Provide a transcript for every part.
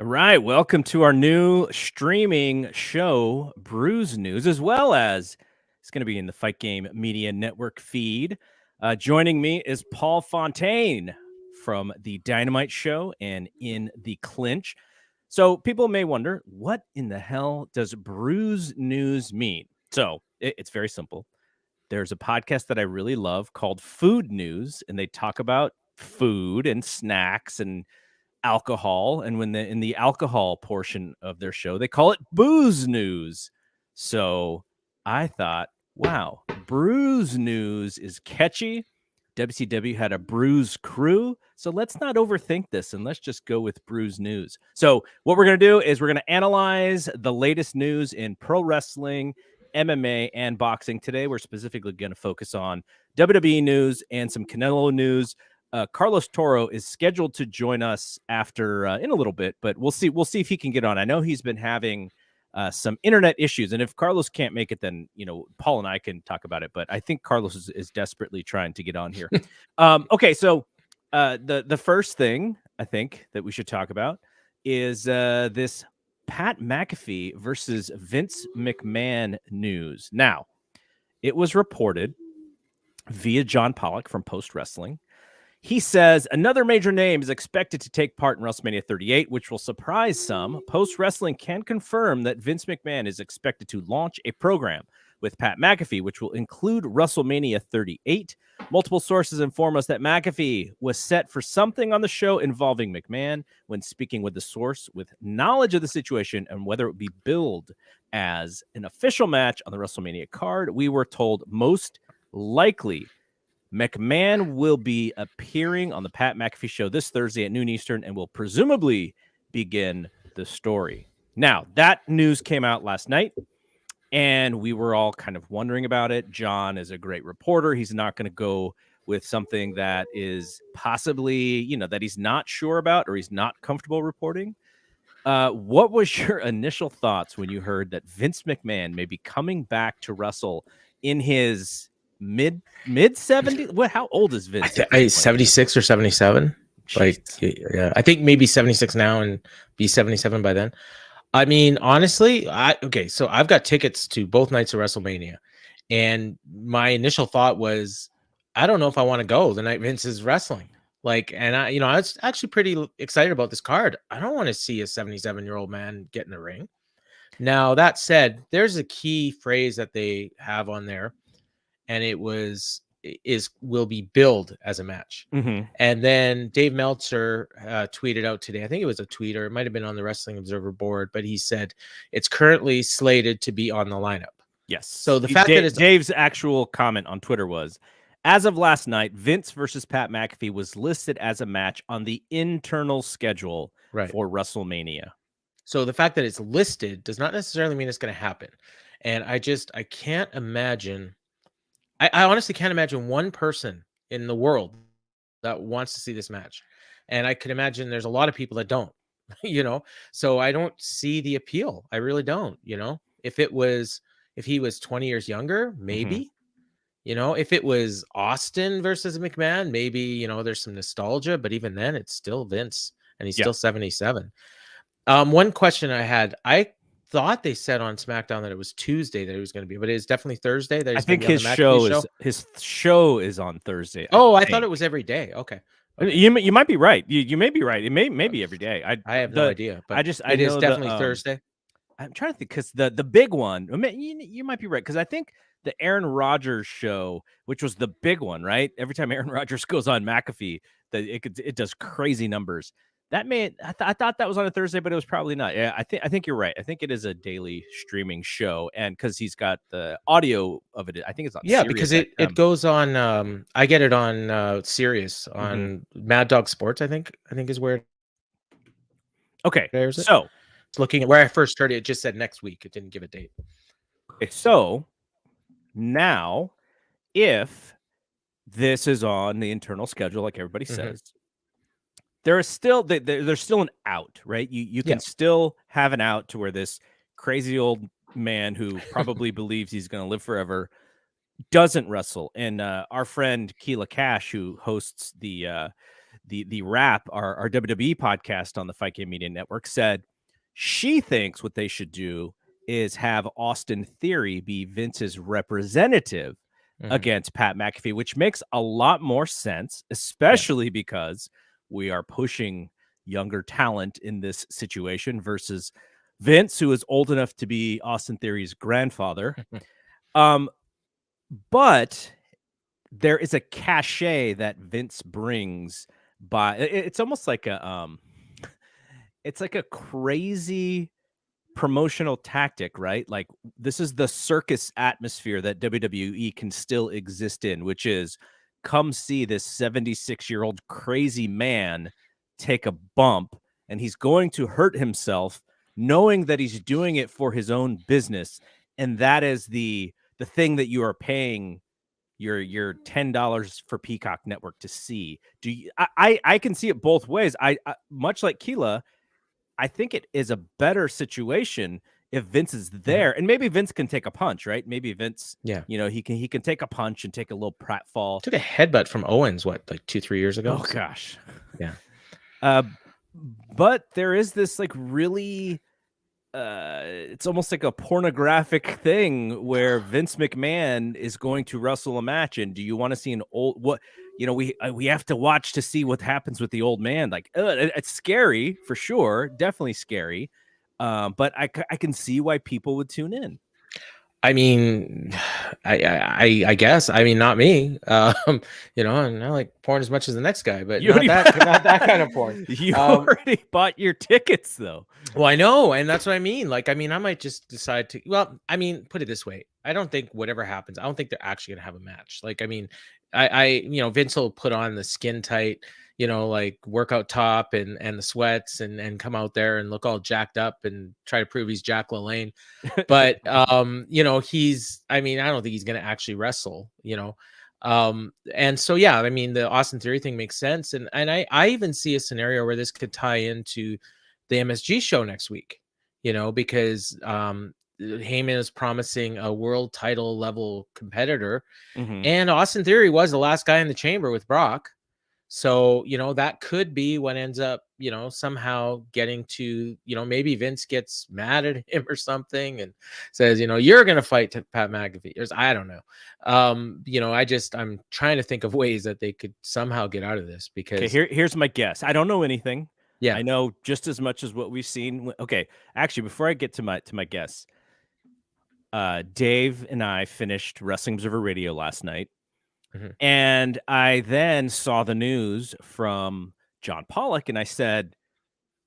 All right, welcome to our new streaming show, Bruise News, as well as it's going to be in the Fight Game Media Network feed. Joining me is Paul Fontaine from the Dynamite Show and In the Clinch. So people may wonder, what in the hell does Bruise News mean? So it's very simple. There's a podcast that I really love called Food News, and they talk about food and snacks and alcohol, and when in the alcohol portion of their show they call it booze news. So I thought, wow, Bruise News is catchy. WCW had a Bruise crew, so let's not overthink this and let's just go with Bruise News. So what we're going to do is we're going to analyze the latest news in pro wrestling, MMA, and boxing. Today we're specifically going to focus on WWE news and some Canelo news. Carlos Toro is scheduled to join us after in a little bit, but we'll see. We'll see if he can get on. I know he's been having some internet issues, and if Carlos can't make it, then Paul and I can talk about it. But I think Carlos is desperately trying to get on here. Okay, so the first thing I think that we should talk about is this Pat McAfee versus Vince McMahon news. Now, it was reported via John Pollock from Post Wrestling. He says another major name is expected to take part in WrestleMania 38, which will surprise some. Post Wrestling can confirm that Vince McMahon is expected to launch a program with Pat McAfee, which will include WrestleMania 38. Multiple sources inform us that McAfee was set for something on the show involving McMahon. When speaking with the source with knowledge of the situation and whether it would be billed as an official match on the WrestleMania card, we were told most likely McMahon will be appearing on the Pat McAfee show this Thursday at noon Eastern and will presumably begin the story. Now, that news came out last night, and we were all kind of wondering about it. John is a great reporter. He's not going to go with something that is possibly, that he's not sure about or he's not comfortable reporting. What was your initial thoughts when you heard that Vince McMahon may be coming back to wrestle in his mid 70s? What? How old is Vince? 76 or 77. Jeez. Like, yeah, I think maybe 76 now and be 77 by then. I mean, honestly, so I've got tickets to both nights of WrestleMania, and my initial thought was, I don't know if I want to go the night Vince is wrestling. Like, and I was actually pretty excited about this card. I don't want to see a 77-year-old man get in the ring. Now, that said, there's a key phrase that they have on there, and it will be billed as a match. Mm-hmm. And then Dave Meltzer tweeted out today, I think it was a tweet, or it might have been on the Wrestling Observer board, but he said it's currently slated to be on the lineup. Yes. So the fact that Dave's actual comment on Twitter was, as of last night, Vince versus Pat McAfee was listed as a match on the internal schedule for WrestleMania. So the fact that it's listed does not necessarily mean it's going to happen. And I can't imagine. I honestly can't imagine one person in the world that wants to see this match. And I could imagine there's a lot of people that don't, so I don't see the appeal. I really don't, if he was 20 years younger, maybe, if it was Austin versus McMahon, maybe, there's some nostalgia, but even then it's still Vince and he's still 77. One question I had, I thought they said on SmackDown that it was Tuesday that it was going to be, but it's definitely Thursday. That I think his show is on Thursday. I thought it was every day. Okay. You might be right. You may be right. It may be every day. I have no idea, but it is definitely Thursday. I'm trying to think, because the big one, you might be right, because I think the Aaron Rodgers show, which was the big one, right? Every time Aaron Rodgers goes on McAfee, it does crazy numbers. I thought that was on a Thursday, but it was probably not. Yeah, I think you're right. I think it is a daily streaming show, and because he's got the audio of it, I think it's on. Yeah, Sirius because it goes on. I get it on Sirius on Mad Dog Sports. I think is where. Okay, so it's looking at where I first heard it. It just said next week. It didn't give a date. Okay, so now, if this is on the internal schedule, like everybody says. There's still an out, right? You can still have an out to where this crazy old man who probably believes he's going to live forever doesn't wrestle. And our friend Keela Cash, who hosts the the Wrap, our WWE podcast on the Fight Game Media Network, said she thinks what they should do is have Austin Theory be Vince's representative against Pat McAfee, which makes a lot more sense, especially because we are pushing younger talent in this situation versus Vince, who is old enough to be Austin Theory's grandfather. But there is a cachet that Vince brings by it's almost like it's like a crazy promotional tactic, right? Like this is the circus atmosphere that WWE can still exist in, which is come see this 76-year-old crazy man take a bump, and he's going to hurt himself knowing that he's doing it for his own business. And that is the thing that you are paying your $10 for Peacock Network to see. I can see it both ways. I much like Keela, I think it is a better situation if Vince is there, and maybe Vince can take a punch, right? Maybe Vince, he can take a punch and take a little pratfall. Took a headbutt from Owens, like 2-3 years ago? Oh gosh, yeah. But there is this like really, it's almost like a pornographic thing where Vince McMahon is going to wrestle a match, and do you want to see an old we have to watch to see what happens with the old man? Like, it's scary for sure, definitely scary. But I can see why people would tune in. I mean, I guess. I mean, not me. And I like porn as much as the next guy, but not that kind of porn. You already bought your tickets, though. Well, I know, and that's what I mean. Like, I mean, I might just decide to. Well, I mean, put it this way: I don't think whatever happens, I don't think they're actually gonna have a match. Like, I mean, Vince will put on the skin tight, like workout top and the sweats and come out there and look all jacked up and try to prove he's Jack LaLanne. But, I don't think he's going to actually wrestle, and so, yeah, I mean, the Austin Theory thing makes sense. And I even see a scenario where this could tie into the MSG show next week, because, Heyman is promising a world title level competitor, and Austin Theory was the last guy in the chamber with Brock. So, that could be what ends up, somehow getting to, maybe Vince gets mad at him or something and says, you're going to fight Pat McAfee. I don't know. I'm trying to think of ways that they could somehow get out of this, because here's my guess. I don't know anything. Yeah. I know just as much as what we've seen. Okay. Actually, before I get to my guess, Dave and I finished Wrestling Observer Radio last night. And I then saw the news from John Pollock, and I said,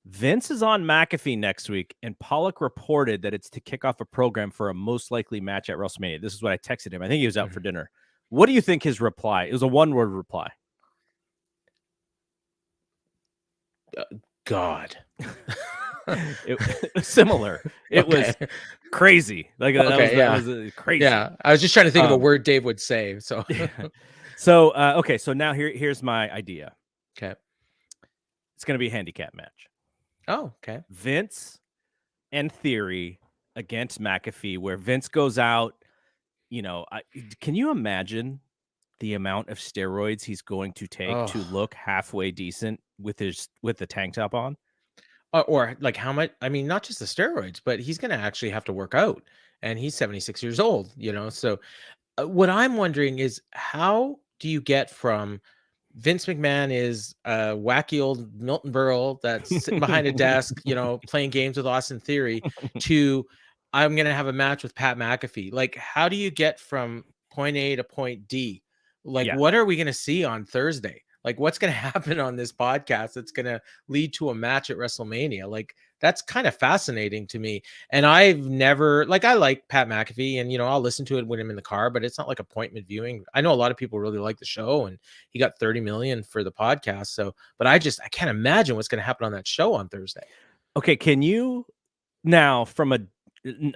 Vince is on McAfee next week, and Pollock reported that it's to kick off a program for a most likely match at WrestleMania. This is what I texted him. I think he was out for dinner. What do you think his reply? It was a one-word reply. God. It was similar. It was crazy. Like that was crazy. Yeah, I was just trying to think of a word Dave would say. So, So now here's my idea. Okay, it's gonna be a handicap match. Oh, okay. Vince and Theory against McAfee, where Vince goes out. Can you imagine the amount of steroids he's going to take to look halfway decent with the tank top on? Or like how much? I mean, not just the steroids, but he's going to actually have to work out, and he's 76 years old. So what I'm wondering is, how do you get from Vince McMahon is a wacky old Milton Berle that's sitting behind a desk, playing games with Austin Theory, to I'm going to have a match with Pat McAfee? Like, how do you get from point A to point D? Like, what are we going to see on Thursday? Like, what's going to happen on this podcast that's going to lead to a match at WrestleMania? Like, that's kind of fascinating to me. And I've never, I like Pat McAfee, and, I'll listen to it when I'm in the car, but it's not like appointment viewing. I know a lot of people really like the show, and he got 30 million for the podcast. So, but I can't imagine what's going to happen on that show on Thursday. Okay. Can you now,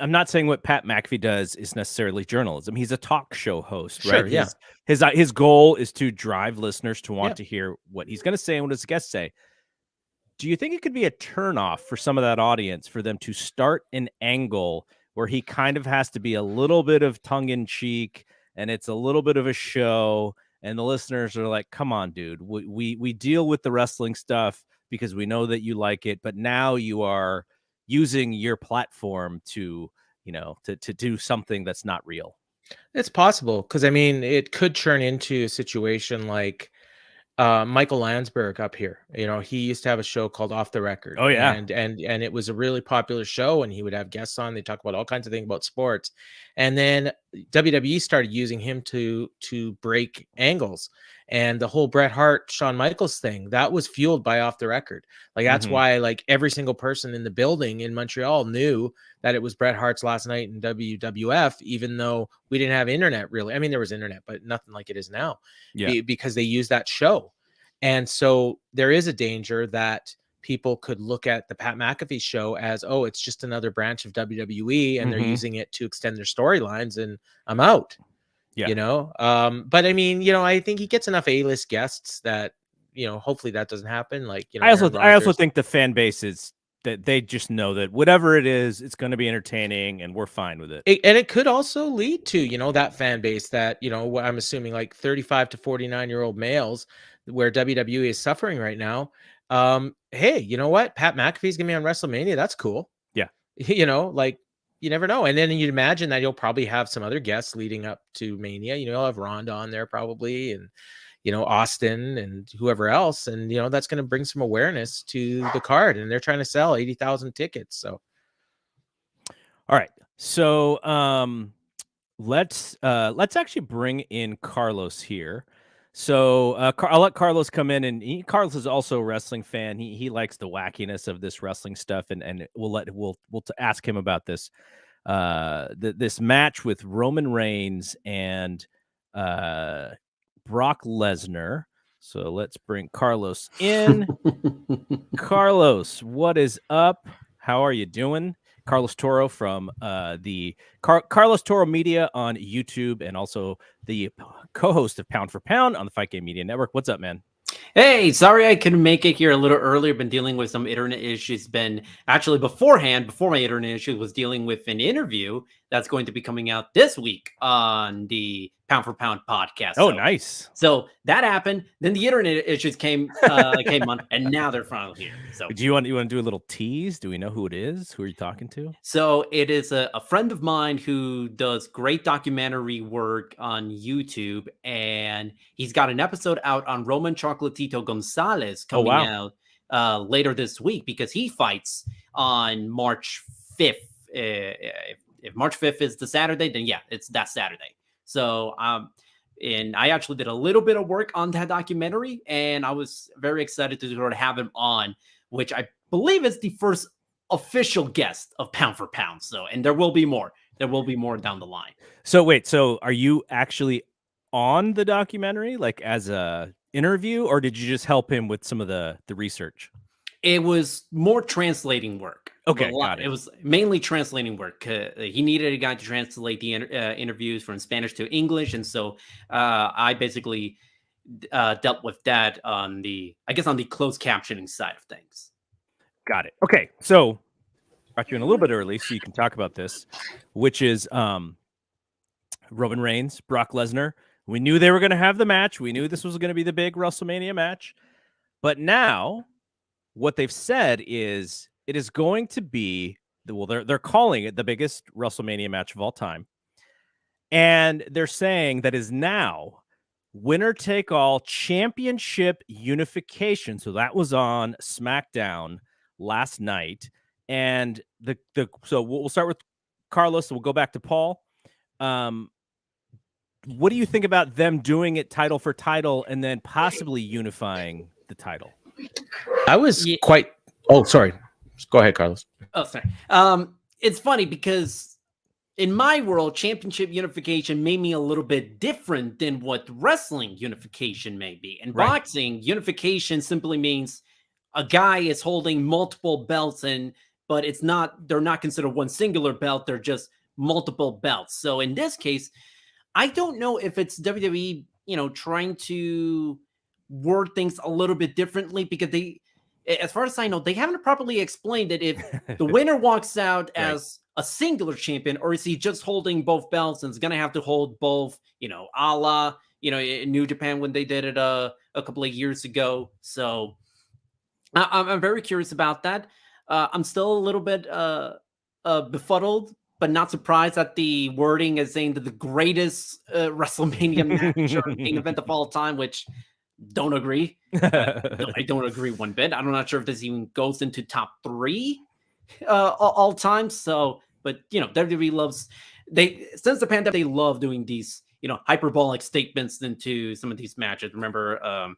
I'm not saying what Pat McAfee does is necessarily journalism. He's a talk show host, right? Sure, yeah. His goal is to drive listeners to want to hear what he's going to say and what his guests say. Do you think it could be a turnoff for some of that audience for them to start an angle where he kind of has to be a little bit of tongue in cheek, and it's a little bit of a show, and the listeners are like, come on, dude, we deal with the wrestling stuff because we know that you like it, but now you are using your platform to, to do something that's not real. It's possible, because I mean, it could turn into a situation like Michael Landsberg up here. He used to have a show called Off the Record, Oh, yeah. and it was a really popular show, and he would have guests on. They talk about all kinds of things about sports, and then WWE started using him to break angles, and the whole Bret Hart, Shawn Michaels thing that was fueled by Off the Record. Like that's why like every single person in the building in Montreal knew that it was Bret Hart's last night in WWF, even though we didn't have internet really. I mean, there was internet, but nothing like it is now. Yeah. Because they use that show. And so there is a danger that people could look at the Pat McAfee show as, oh, it's just another branch of WWE, and they're using it to extend their storylines, and I'm out. Yeah. But I mean, I think he gets enough A-list guests that, hopefully that doesn't happen. Like, I also think the fan base is that they just know that whatever it is, it's going to be entertaining, and we're fine with it. And it could also lead to, that fan base that, I'm assuming like 35 to 49-year-old males, where WWE is suffering right now. Hey, you know what? Pat McAfee's gonna be on WrestleMania. That's cool. Yeah. Like you never know. And then you'd imagine that you'll probably have some other guests leading up to Mania. You'll have Ronda on there probably, and Austin and whoever else. And that's going to bring some awareness to the card. And they're trying to sell 80,000 tickets. So all right. So let's actually bring in Carlos here. So I'll let Carlos come in, and Carlos is also a wrestling fan. He likes the wackiness of this wrestling stuff, and we'll ask him about this this match with Roman Reigns and Brock Lesnar. So let's bring Carlos in. Carlos, what is up? How are you doing? Carlos Toro from the Carlos Toro Media on YouTube, and also the co-host of Pound for Pound on the Fight Game Media Network. What's up, man? Hey, sorry I couldn't make it here a little earlier. Been dealing with some internet issues. Been actually before my internet issue was dealing with an interview that's going to be coming out this week on the Pound for Pound podcast. Oh, nice. So that happened. Then the internet issues came on, and now they're finally here. So do you want to do a little tease? Do we know who it is? Who are you talking to? So it is a friend of mine who does great documentary work on YouTube, and he's got an episode out on Roman Chocolatito Gonzalez coming out later this week, because he fights on March 5th. If March 5th is the Saturday, then yeah, it's that Saturday. So, and I actually did a little bit of work on that documentary, and I was very excited to sort of have him on, which I believe is the first official guest of Pound for Pound. So, and there will be more. There will be more down the line. So wait, so are you actually on the documentary, like as a interview, or did you just help him with some of the research? It was more translating work. Okay, got it. It was mainly translating work. He needed a guy to translate the interviews from Spanish to English, and so I basically dealt with that on the closed captioning side of things. Got it. Okay, so brought you in a little bit early so you can talk about this, which is Roman Reigns, Brock Lesnar. We knew they were going to have the match. We knew this was going to be the big WrestleMania match, but now what they've said is it is going to be they're calling it the biggest WrestleMania match of all time. And they're saying that is now winner take all championship unification. So that was on SmackDown last night. And so we'll start with Carlos, and we'll go back to Paul. What do you think about them doing it title for title and then possibly unifying the title? I was quite. Oh, sorry. Go ahead, Carlos. Oh, sorry. It's funny because in my world, championship unification made me a little bit different than what wrestling unification may be. In boxing, unification simply means a guy is holding multiple belts, but they're not considered one singular belt. They're just multiple belts. So in this case, I don't know if it's WWE, trying to word things a little bit differently, because as far as I know, they haven't properly explained it. If the winner walks out as a singular champion, or is he just holding both belts and is going to have to hold both, a la, in New Japan when they did it a couple of years ago. So I'm very curious about that. I'm still a little bit befuddled, but not surprised that the wording is saying that the greatest WrestleMania match or main event of all time, which don't agree. I don't agree one bit. I'm not sure if this even goes into top 3 all time. So, but WWE loves since the pandemic, they love doing these hyperbolic statements into some of these matches. Remember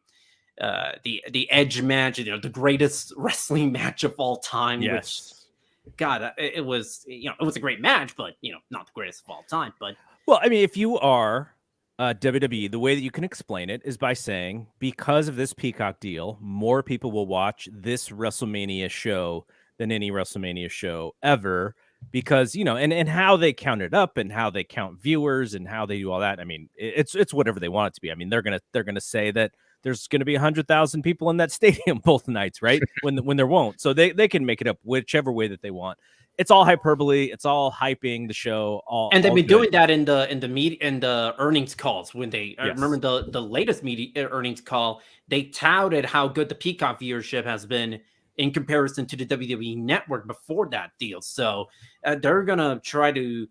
the Edge match, the greatest wrestling match of all time. Yes. Which, God, it was it was a great match, but not the greatest of all time. But well, I mean, if you are WWE, the way that you can explain it is by saying, because of this Peacock deal, more people will watch this WrestleMania show than any WrestleMania show ever, because and how they count it up and how they count viewers and how they do all that. I mean, it's whatever they want it to be. I mean, they're gonna say that there's going to be 100,000 people in that stadium both nights, right? when there won't. So they can make it up whichever way that they want. It's all hyperbole. It's all hyping the show. And they've been doing that in the earnings calls when they. I remember the latest media earnings call. They touted how good the Peacock viewership has been in comparison to the WWE Network before that deal. So they're gonna try to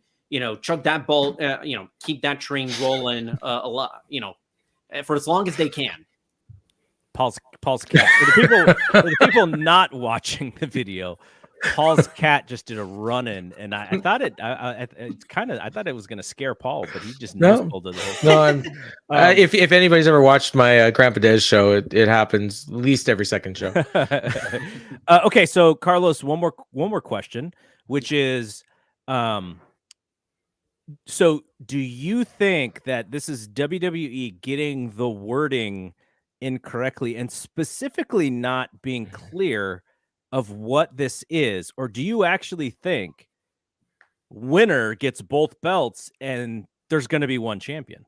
chug that ball, keep that train rolling a lot, for as long as they can. Paul's cat. For the people not watching the video, Paul's cat just did a run-in, and I thought it was going to scare Paul, but he just pulled it. No, if anybody's ever watched my Grandpa Des show, it happens at least every second show. Okay, so Carlos, one more question, which is, so do you think that this is WWE getting the wording incorrectly and specifically not being clear of what this is, or do you actually think winner gets both belts and there's going to be one champion?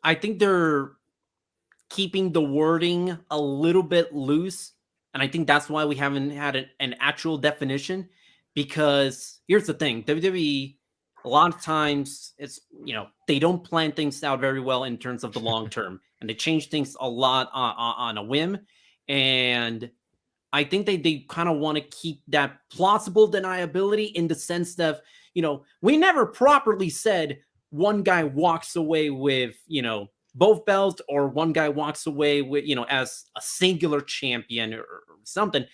I think they're keeping the wording a little bit loose, and I think that's why we haven't had an actual definition, because here's the thing, WWE, a lot of times it's they don't plan things out very well in terms of the long term, and they change things a lot on a whim. And I think they kind of want to keep that plausible deniability, in the sense that we never properly said one guy walks away with both belts, or one guy walks away with as a singular champion or something.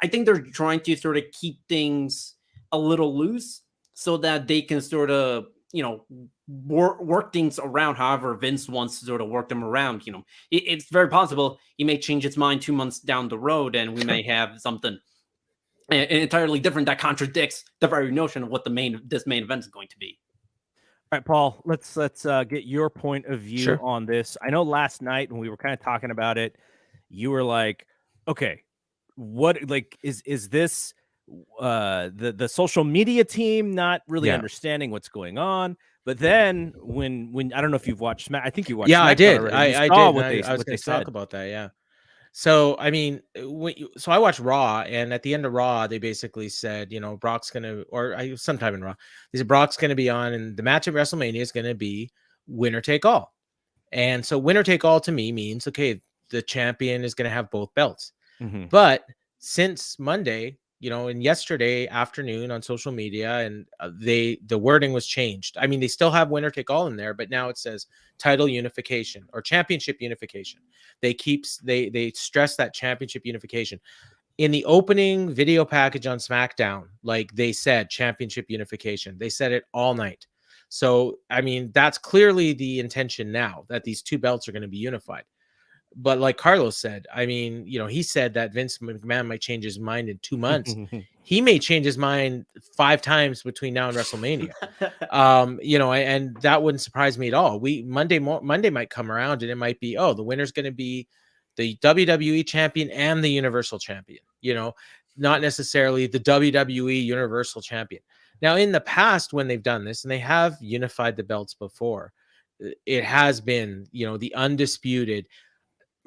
I think they're trying to sort of keep things a little loose, so that they can sort of, work things around however Vince wants to sort of work them around. It's very possible he may change his mind 2 months down the road, and we may have something entirely different that contradicts the very notion of what this main event is going to be. All right, Paul, let's get your point of view on this. I know last night when we were kind of talking about it, you were like, okay, what is this the social media team not really understanding what's going on? But then when I don't know if you've watched I think you watched. Yeah, SmackDown I did. already. I saw did. What I was going to talk about that. Yeah. So I mean, so I watched Raw, and at the end of Raw, they basically said, Brock's gonna, sometime in Raw, they said Brock's gonna be on, and the match at WrestleMania is gonna be winner take all. And so winner take all to me means, okay, the champion is gonna have both belts. Mm-hmm. But since Monday, and yesterday afternoon on social media, and the wording was changed. I mean, they still have winner take all in there, but now it says title unification or championship unification. They stress that championship unification in the opening video package on SmackDown. Like they said, championship unification. They said it all night. So, I mean, that's clearly the intention now, that these two belts are going to be unified. But like Carlos said, I mean, he said that Vince McMahon might change his mind in 2 months. He may change his mind 5 times between now and WrestleMania. And that wouldn't surprise me at all. Monday might come around, and it might be, the winner's going to be the WWE champion and the Universal champion, not necessarily the WWE Universal champion. Now, in the past, when they've done this, and they have unified the belts before, it has been, the undisputed.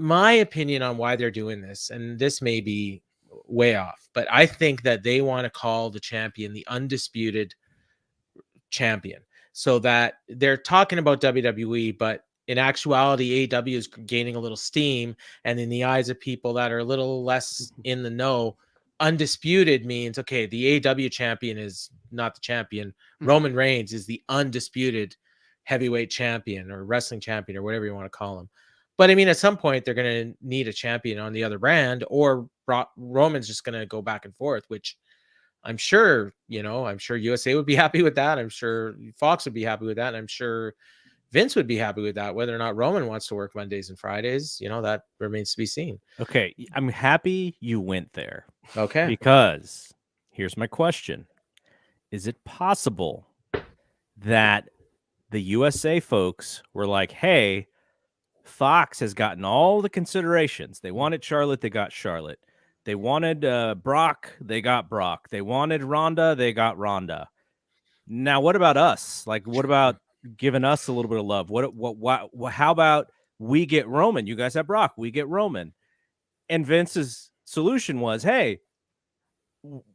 My opinion on why they're doing this, and this may be way off, but I think that they want to call the champion the undisputed champion, so that they're talking about WWE, but in actuality, AEW is gaining a little steam, and in the eyes of people that are a little less in the know, undisputed means, okay, the AEW champion is not the champion. Roman Reigns is the undisputed heavyweight champion or wrestling champion or whatever you want to call him. But I mean, at some point, they're going to need a champion on the other brand, or Roman's just going to go back and forth, which I'm sure, I'm sure USA would be happy with that. I'm sure Fox would be happy with that. And I'm sure Vince would be happy with that. Whether or not Roman wants to work Mondays and Fridays, that remains to be seen. Okay. I'm happy you went there. Okay. Because here's my question. Is it possible that the USA folks were like, hey, Fox has gotten all the considerations. They wanted Charlotte, they got Charlotte. They wanted Brock, they got Brock. They wanted Ronda, they got Ronda. Now, what about us? Like, what about giving us a little bit of love? What how about we get Roman? You guys have Brock, we get Roman. And Vince's solution was, hey,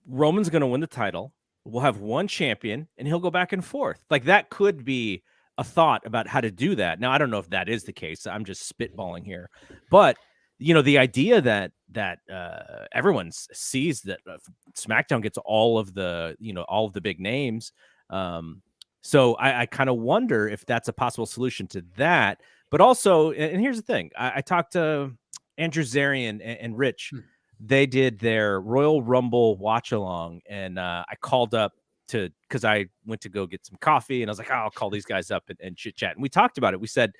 Roman's going to win the title. We'll have one champion, and he'll go back and forth. Like, that could be a thought about how to do that. Now, I don't know if that is the case. I'm just spitballing here. But, the idea that everyone sees that SmackDown gets all of the, all of the big names. So I kind of wonder if that's a possible solution to that. But also, and here's the thing. I talked to Andrew Zarian and Rich. They did their Royal Rumble watch along, and I called up because I went to go get some coffee, and I was like, I'll call these guys up and chit chat. And we talked about it. We said,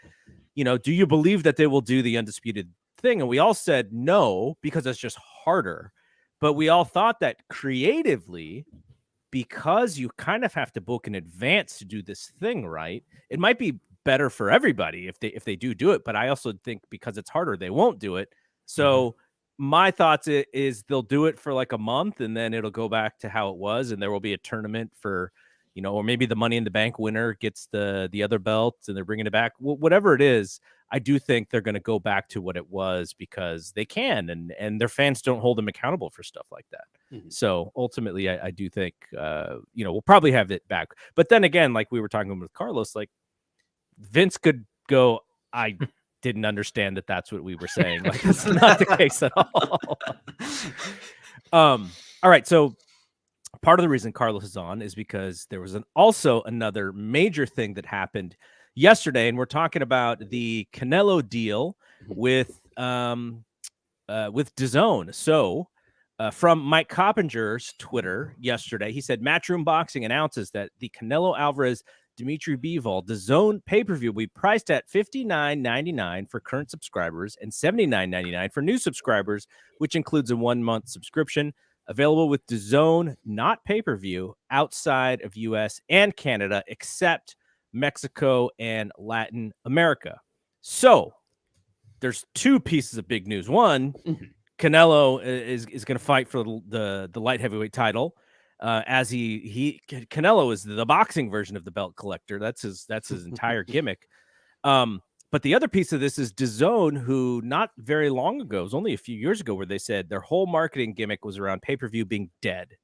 do you believe that they will do the undisputed thing? And we all said no, because it's just harder. But we all thought that creatively, because you kind of have to book in advance to do this thing, right? It might be better for everybody if they do it. But I also think because it's harder, they won't do it. So my thoughts is they'll do it for like a month, and then it'll go back to how it was, and there will be a tournament for, or maybe the Money in the Bank winner gets the other belt, and they're bringing it back. Whatever it is, I do think they're going to go back to what it was because they can, and their fans don't hold them accountable for stuff like that. So ultimately, I do think we'll probably have it back. But then again, like we were talking with Carlos, like Vince could go, I didn't understand that that's what we were saying. Like, that's not the case at all. All right. So part of the reason Carlos is on is because there was also another major thing that happened yesterday. And we're talking about the Canelo deal with DAZN. So from Mike Coppinger's Twitter yesterday, he said, Matron Boxing announces that the Canelo Alvarez Dimitri Bivol DAZN pay-per-view will be priced at $59.99 for current subscribers and $79.99 for new subscribers, which includes a 1-month subscription. Available with DAZN, not pay-per-view, outside of US and Canada, except Mexico and Latin America. So there's two pieces of big news. One, Canelo is going to fight for the light heavyweight title. As Canelo is the boxing version of the belt collector. That's his entire gimmick. But the other piece of this is DAZN, who not very long ago, it was only a few years ago, where they said their whole marketing gimmick was around pay-per-view being dead.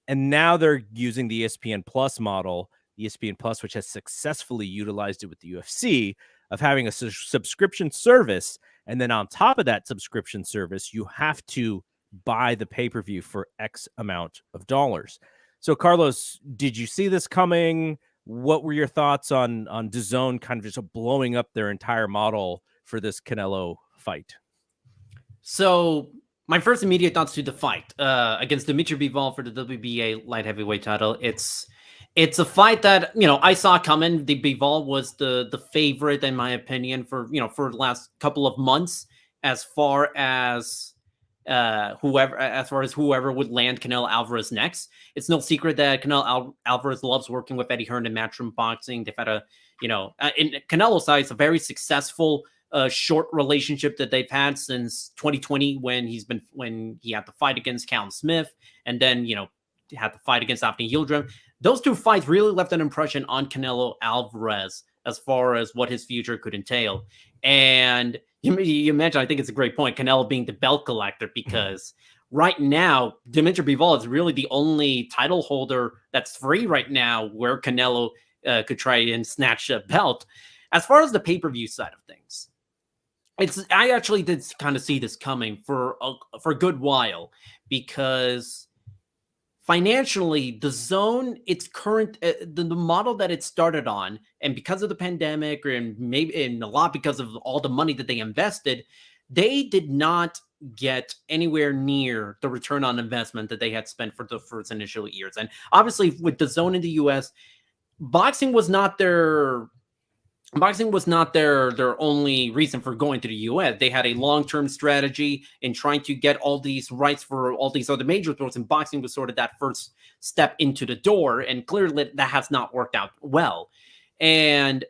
And now they're using the ESPN Plus model, ESPN Plus, which has successfully utilized it with the UFC, of having a subscription service. And then on top of that subscription service, you have to buy the pay-per-view for X amount of dollars. So, Carlos, did you see this coming? What were your thoughts on DAZN kind of just blowing up their entire model for this Canelo fight? So my first immediate thoughts to the fight against Dimitri Bivol for the WBA light heavyweight title. It's a fight that, I saw coming. The Bivol was the favorite, in my opinion, for the last couple of months, as far as whoever would land Canelo Alvarez next. It's no secret that Canelo Alvarez loves working with Eddie Hearn and Matron Boxing. They've had in Canelo's side, it's a very successful short relationship that they've had since 2020, when he had the fight against Callum Smith, and then had the fight against Anthony Yildirim. Those two fights really left an impression on Canelo Alvarez as far as what his future could entail. And you mentioned, I think it's a great point, Canelo being the belt collector, because right now, Dimitri Bivol is really the only title holder that's free right now where Canelo could try and snatch a belt. as far as the pay-per-view side of things, I actually did kind of see this coming for a good while, because financially, the DAZN, its current the model that it started on, and because of the pandemic, and maybe a lot because of all the money that they invested, they did not get anywhere near the return on investment that they had spent for the first initial years. And obviously, with the DAZN in the US, boxing was not their only reason for going to the US. They had a long-term strategy in trying to get all these rights for all these other major sports, and boxing was sort of that first step into the door, and clearly that has not worked out well. And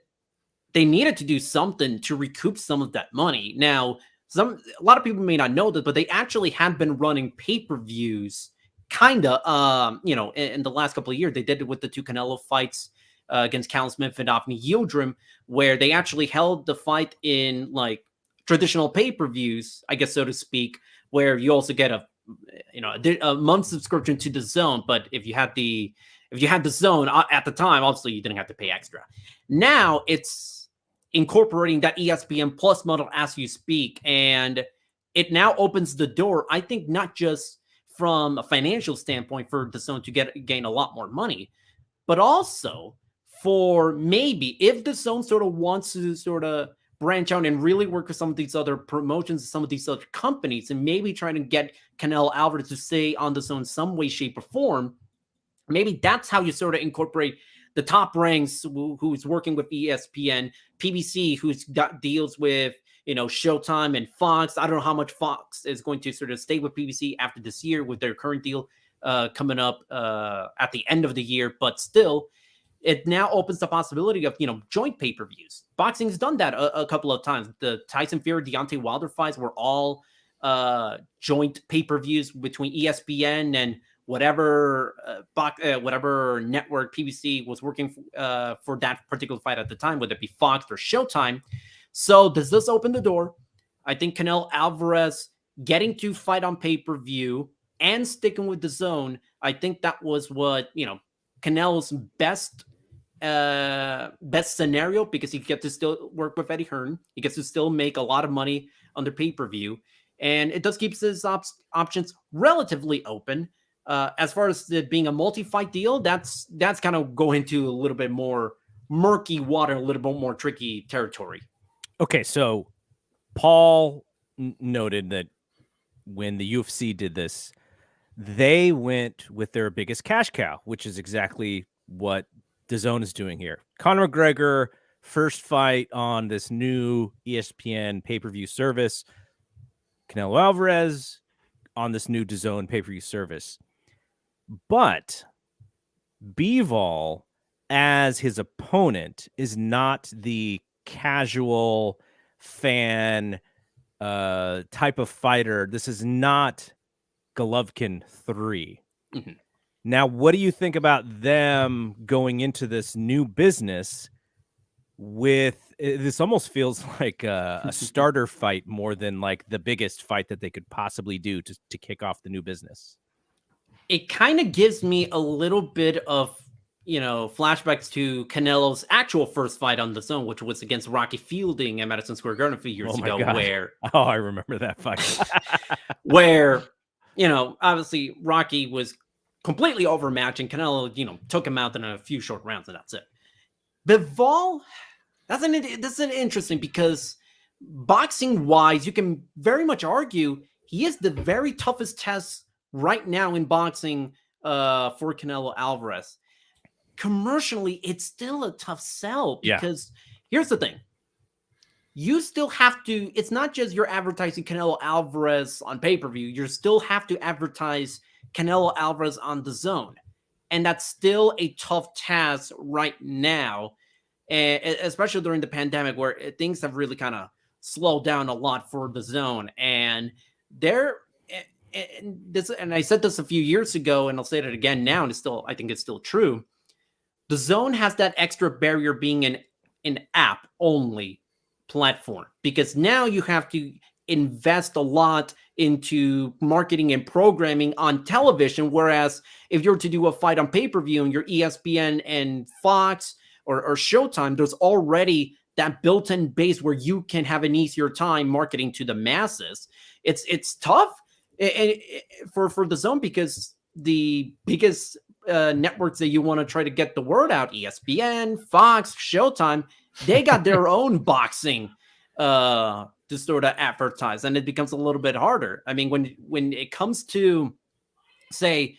they needed to do something to recoup some of that money. Now, a lot of people may not know that, but they actually had been running pay-per-views in the last couple of years. They did it with the 2 Canelo fights, against Callum Smith and Avni Yildirim, where they actually held the fight in like traditional pay-per-views, I guess, so to speak, where you also get a month subscription to the DAZN. But if you had the DAZN at the time, obviously you didn't have to pay extra. Now it's incorporating that ESPN Plus model as you speak, and it now opens the door, I think, not just from a financial standpoint for the DAZN to gain a lot more money, but also for maybe if the DAZN sort of wants to sort of branch out and really work with some of these other promotions, some of these other companies, and maybe trying to get Canelo Alvarez to stay on the DAZN some way, shape, or form. Maybe that's how you sort of incorporate the Top Ranks, who's working with ESPN, PBC, who's got deals with Showtime and Fox. I don't know how much Fox is going to sort of stay with PBC after this year with their current deal coming up at the end of the year, but still, it now opens the possibility of joint pay-per-views. Boxing's done that a couple of times. The Tyson Fury Deontay Wilder fights were all joint pay-per-views between ESPN and whatever network PBC was working for that particular fight at the time, whether it be Fox or Showtime. So does this open the door? I think Canelo Alvarez getting to fight on pay-per-view and sticking with the DAZN, I think that was what Canelo's best scenario, because he gets to still work with Eddie Hearn. He gets to still make a lot of money on the pay-per-view, and it does keep his options relatively open. As far as it being a multi-fight deal, that's kind of going into a little bit more murky water, a little bit more tricky territory. Okay, so Paul noted that when the UFC did this, they went with their biggest cash cow, which is exactly what DAZN is doing here. Conor McGregor, first fight on this new ESPN pay-per-view service. Canelo Alvarez on this new DAZN pay-per-view service. But Bivol, as his opponent, is not the casual fan type of fighter. This is not Golovkin 3. Mm-hmm. Now, what do you think about them going into this new business with this? Almost feels like a starter fight more than like the biggest fight that they could possibly do to kick off the new business. It kind of gives me a little bit of flashbacks to Canelo's actual first fight on the DAZN, which was against Rocky Fielding at Madison Square Garden a few years ago. God. Where I remember that fight. where obviously Rocky was completely overmatched, and Canelo, took him out in a few short rounds, and that's it. Bivol, that's an interesting, because boxing-wise, you can very much argue he is the very toughest test right now in boxing for Canelo Alvarez. Commercially, it's still a tough sell, because here's the thing. You still have to, it's not just you're advertising Canelo Alvarez on pay-per-view, you still have to advertise Canelo Alvarez on the DAZN. And that's still a tough task right now, especially during the pandemic, where things have really kind of slowed down a lot for the DAZN. And and I said this a few years ago, and I'll say it again now, and I think it's still true. The DAZN has that extra barrier being an app-only platform, because now you have to invest a lot into marketing and programming on television, whereas if you're to do a fight on pay-per-view and you're ESPN and Fox or Showtime, there's already that built-in base where you can have an easier time marketing to the masses. It's tough for the zone, because the biggest networks that you want to try to get the word out, ESPN, Fox, Showtime, they got their own boxing to sort of advertise, and it becomes a little bit harder. I mean, when it comes to, say,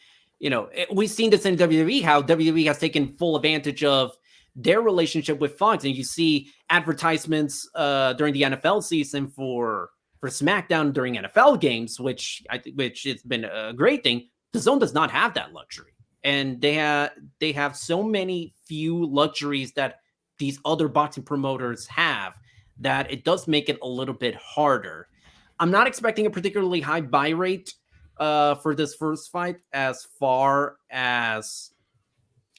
we've seen this in WWE, how WWE has taken full advantage of their relationship with Fox, and you see advertisements during the NFL season for SmackDown during NFL games, which has been a great thing. The Zone does not have that luxury, and they have so many few luxuries that these other boxing promoters have, that it does make it a little bit harder. I'm not expecting a particularly high buy rate for this first fight, as far as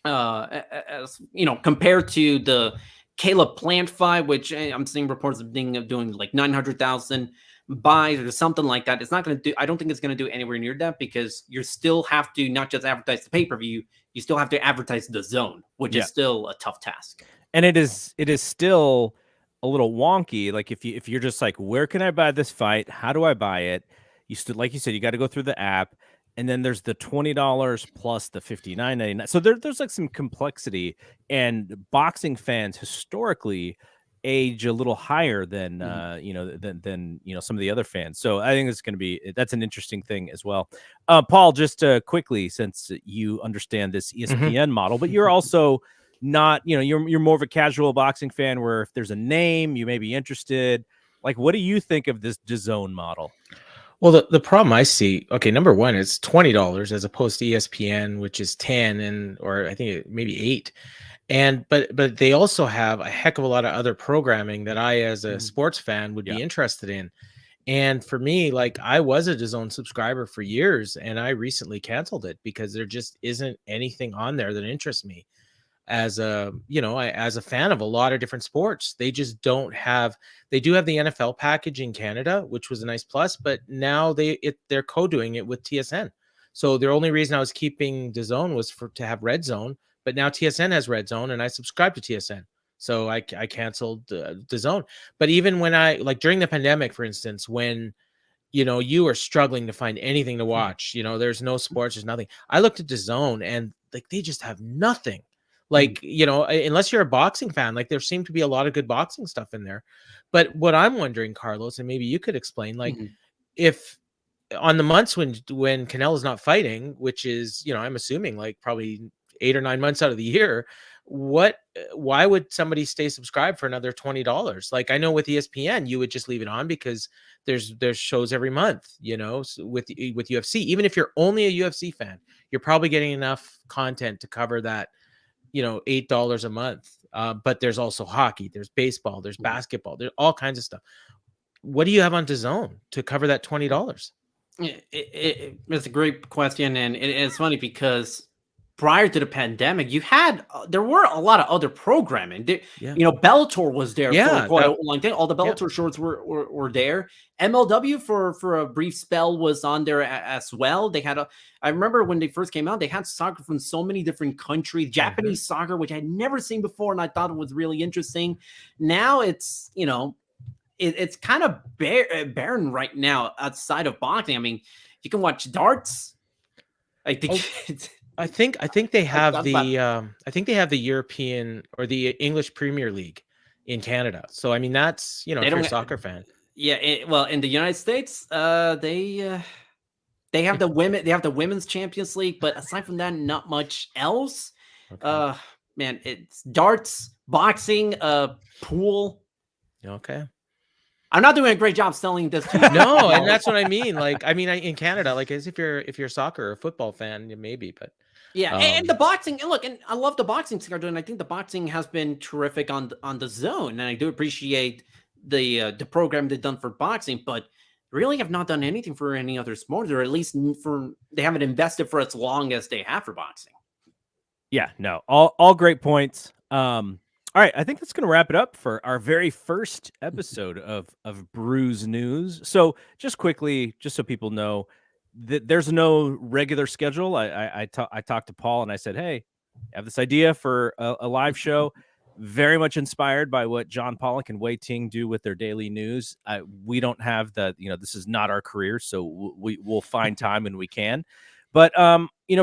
compared to the Caleb Plant fight, which I'm seeing reports of doing like 900,000 buys or something like that. It's not going to do. I don't think it's going to do anywhere near that, because you still have to not just advertise the pay-per-view, you still have to advertise the Zone, which is still a tough task. And it is still a little wonky. Like if you're just like, where can I buy this fight? How do I buy it? You still, like you said, you got to go through the app, and then there's the $20 plus the $59.99. So there's like some complexity, and boxing fans historically age a little higher than than some of the other fans. So I think it's going to be, that's an interesting thing as well. Paul, just quickly, since you understand this ESPN model, but you're also not, you're more of a casual boxing fan, where if there's a name you may be interested. Like, what do you think of this DAZN model? Well, the problem I see, okay, number one, it's $20 as opposed to ESPN, which is 10, or I think maybe 8. But they also have a heck of a lot of other programming that I, as a sports fan, would be interested in. And for me, like, I was a DAZN subscriber for years, and I recently canceled it because there just isn't anything on there that interests me. As a fan of a lot of different sports, they just don't have. They do have the NFL package in Canada, which was a nice plus, but now they're co-doing it with TSN. So the only reason I was keeping DAZN was to have Red Zone, but now TSN has Red Zone, and I subscribe to TSN, so I canceled DAZN. But even when during the pandemic, for instance, when you are struggling to find anything to watch, there's no sports, there's nothing. I looked at DAZN, and like, they just have nothing. Like, unless you're a boxing fan, like, there seemed to be a lot of good boxing stuff in there. But what I'm wondering, Carlos, and maybe you could explain, like, if on the months when Canelo's not fighting, which is, I'm assuming like probably 8 or 9 months out of the year, why would somebody stay subscribed for another $20? Like, I know with ESPN, you would just leave it on because there's shows every month, with UFC. Even if you're only a UFC fan, you're probably getting enough content to cover that, $8 a month. But there's also hockey, there's baseball, there's basketball, there's all kinds of stuff. What do you have on DAZN to cover that $20? It's a great question, and it's funny because prior to the pandemic, there were a lot of other programming. Bellator was there for quite a long time. All the Bellator shorts were there. MLW for a brief spell was on there as well. They had I remember when they first came out, they had soccer from so many different countries, Japanese soccer, which I had never seen before, and I thought it was really interesting. Now it's, it's kind of barren right now outside of boxing. I mean, you can watch darts. I think they have the European or the English Premier League in Canada. So I mean, that's, if you're a soccer fan. Yeah, well, in the United States, they have the Women's Champions League, but aside from that, not much else. Okay. Man, it's darts, boxing, pool. Okay. I'm not doing a great job selling this to you. No, and that's what I mean. Like, I mean, in Canada, like, as if you're a soccer or football fan, maybe, but yeah, and the boxing, and look, and I love the boxing schedule, and I think the boxing has been terrific on the Zone, and I do appreciate the program they've done for boxing, but really have not done anything for any other sport, or at least they haven't invested for as long as they have for boxing. Yeah, no, all great points. All right, I think that's going to wrap it up for our very first episode of Bruise News. So just quickly, just so people know, that there's no regular schedule. I talked to Paul and I said, hey, I have this idea for a live show. very much inspired by what John Pollock and Wei Ting do with their daily news. We don't have the, this is not our career, so we'll find time when we can. But,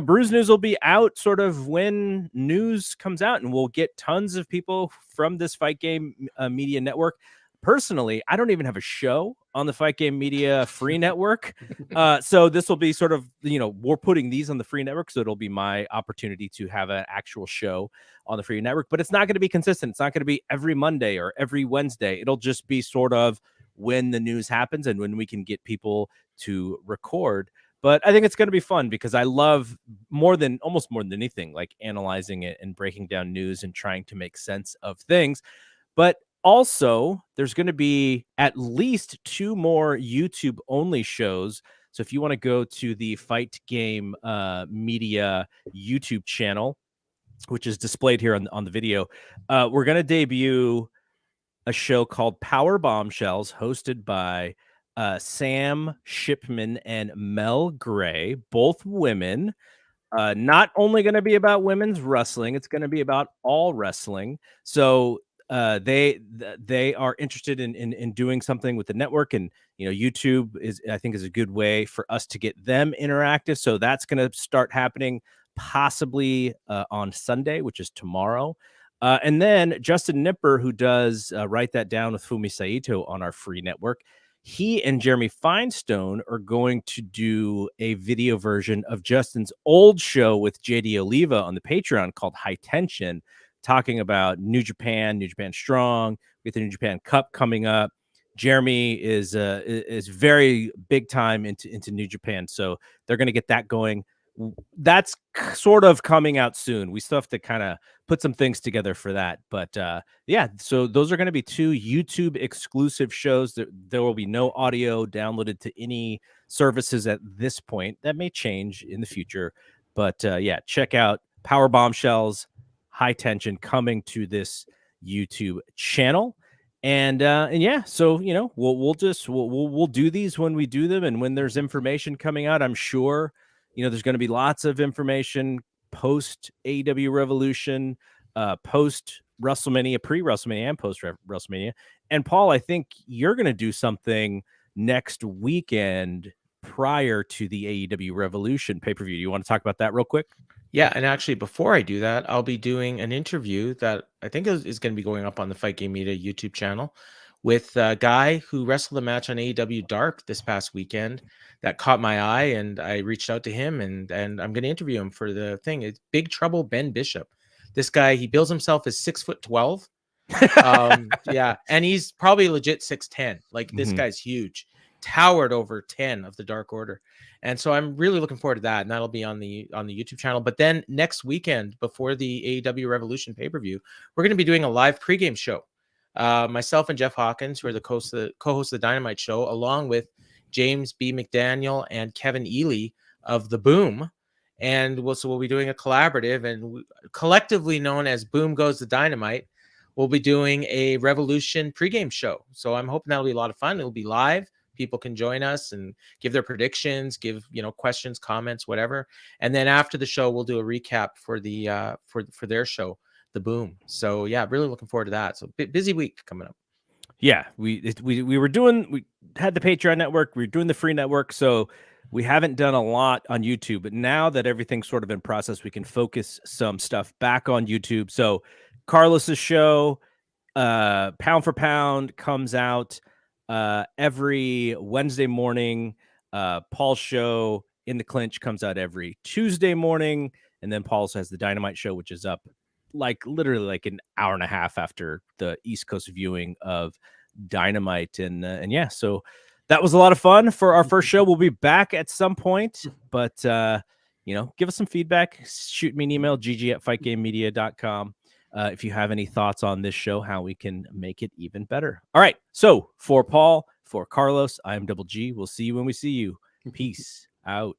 Bruise News will be out sort of when news comes out, and we'll get tons of people from this Fight Game Media Network. Personally, I don't even have a show on the Fight Game Media free network. So this will be sort of, we're putting these on the free network. So it'll be my opportunity to have an actual show on the free network, but it's not going to be consistent. It's not going to be every Monday or every Wednesday. It'll just be sort of when the news happens and when we can get people to record. But I think it's going to be fun because I love almost more than anything, like analyzing it and breaking down news and trying to make sense of things. But also, there's going to be at least 2 more YouTube only shows. So if you want to go to the Fight Game Media YouTube channel, which is displayed here on the video, we're going to debut a show called Power Bombshells, hosted by Sam Shipman and Mel Gray, both women. Not only going to be about women's wrestling, it's going to be about all wrestling. So they are interested in doing something with the network, and YouTube is a good way for us to get them interactive. So that's going to start happening possibly on Sunday, which is tomorrow. And then Justin Nipper, who does Write That Down with Fumi Saito on our free network, he and Jeremy Finestone are going to do a video version of Justin's old show with JD Oliva on the Patreon called High Tension, talking about New Japan Strong, with the New Japan Cup coming up. Jeremy is very big time into New Japan, so they're going to get that going. That's sort of coming out soon. We still have to kind of put some things together for that. But so those are going to be 2 YouTube exclusive shows. There will be no audio downloaded to any services at this point. That may change in the future. But check out Power Bombshells, High Tension coming to this YouTube channel. And so we'll do these when we do them, and when there's information coming out, I'm sure there's going to be lots of information post AEW Revolution, post WrestleMania, pre-WrestleMania, and post WrestleMania. And Paul, I think you're going to do something next weekend prior to the AEW Revolution pay-per-view. Do you want to talk about that real quick? Yeah, and actually, before I do that, I'll be doing an interview that I think is going to be going up on the Fight Game Media YouTube channel with a guy who wrestled a match on AEW Dark this past weekend that caught my eye, and I reached out to him, and I'm going to interview him for the thing. It's Big Trouble Ben Bishop. This guy, he bills himself as 6'12". And he's probably legit 6'10". Like, this guy's huge, towered over 10 of the Dark Order. And so I'm really looking forward to that, and that'll be on the YouTube channel. But then next weekend, before the AEW Revolution pay-per-view, we're going to be doing a live pregame show. Myself and Jeff Hawkins, who are the co-hosts of the Dynamite Show, along with James B. McDaniel and Kevin Ely of The Boom. And we'll be doing a collaborative, and collectively known as Boom Goes the Dynamite. We'll be doing a Revolution pregame show. So I'm hoping that'll be a lot of fun. It'll be live. People can join us and give their predictions, give questions, comments, whatever. And then after the show, we'll do a recap for the for their show, The Boom. So yeah, really looking forward to that. So busy week coming up. Yeah, we had the Patreon network, we were doing the free network, so we haven't done a lot on YouTube. But now that everything's sort of in process, we can focus some stuff back on YouTube. So Carlos's show, Pound for Pound, comes out every Wednesday morning. Paul's show, In the Clinch, comes out every Tuesday morning, and then Paul's has the Dynamite show, which is up literally like an hour and a half after the East Coast viewing of Dynamite. And so that was a lot of fun for our first show. We'll be back at some point, but give us some feedback. Shoot me an email, gg@fightgamemedia.com. If you have any thoughts on this show, how we can make it even better. All right. So for Paul, for Carlos, I am Double G. We'll see you when we see you. Peace out.